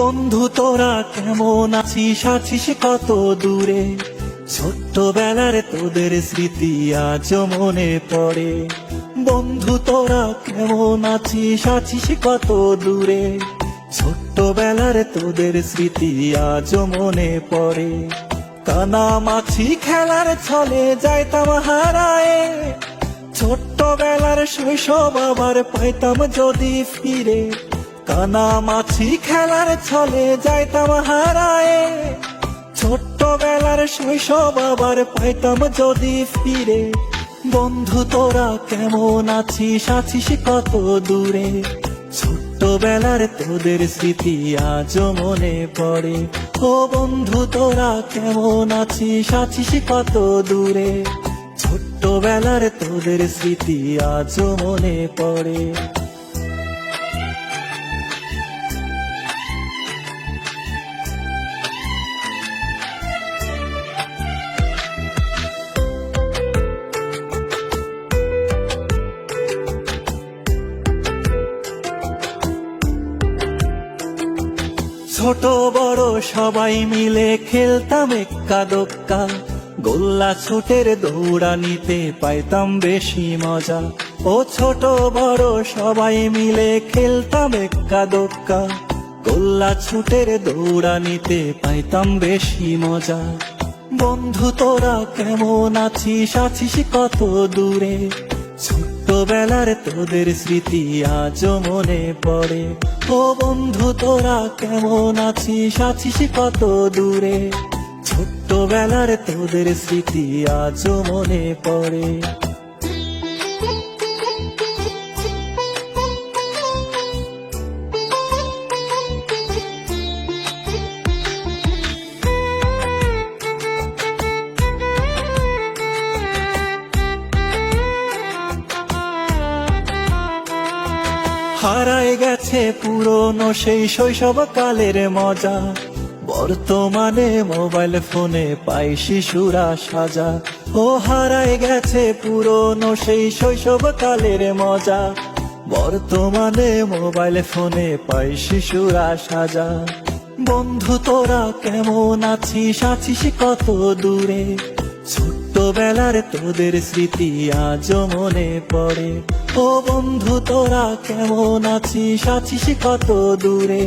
বন্ধু তোরা কেমন আছিস, আছিস কত দূরে? ছোট্টবেলার তোদের স্মৃতি আজ মনে পড়ে। বন্ধু তোরা কেমন আছিস, আছিস কত দূরে? ছোট্টবেলার তোদের স্মৃতি আজ মনে পড়ে। কানামাছি খেলার ছলে যাইতাম হারায়ে, ছোট্টবেলার শৈশব আবার পাইতাম যদি ফিরে। কানামাছি খেলার ছলে যাইতাম হারায়ে, ছোট্টবেলার শৈশব আবার পাইতাম যদি ফিরে। বন্ধু তোরা কেমন আছিস, আছিস কত দূরে? ছোট্টবেলার তোদের স্মৃতি আজ মনে পড়ে। ও বন্ধু তোরা কেমন আছিস, আছিস কত দূরে? ছোট্টবেলার তোদের স্মৃতি আজ মনে পড়ে। ছোট বড় সবাই মিলে খেলতাম এক্কা দোক্কা, গোল্লা ছুটের দৌড়ানিতে পাইতাম বেশি মজা। ও ছোট বড় সবাই মিলে খেলতাম এক্কা দোক্কা, গোল্লা ছুটের দৌড়ানিতে পাইতাম বেশি মজা। বন্ধু তোরা কেমন আছিস, আছিস কত দূরে? ছোট্টবেলার তোদের স্মৃতি আজ মনে পড়ে। ও বন্ধু তোরা কেমন আছিস, আছিস কত দূরে? ছোট্টবেলার তোদের স্মৃতি আজ মনে পড়ে। হারায় গেছে পুরনো সেই শৈশবকালের মজা, বর্তমানে মোবাইল ফোনে পাই শিশুরা সাজা। ও হারায় গেছে পুরনো সেই শৈশবকালের মজা, বর্তমানে মোবাইল ফোনে পাই শিশুরা সাজা। বন্ধু তোরা কেমন আছিস, আছিস কত দূরে? ছোট্টবেলার তোদের স্মৃতি আজ মনে পড়ে। ও বন্ধু তোরা কেমন আছিস, আছিস কত দূরে?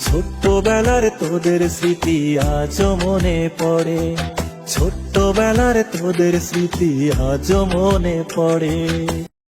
ছোট্টবেলার তোদের স্মৃতি আজ মনে পড়ে। ছোট্টবেলার তোদের স্মৃতি আজ মনে পড়ে।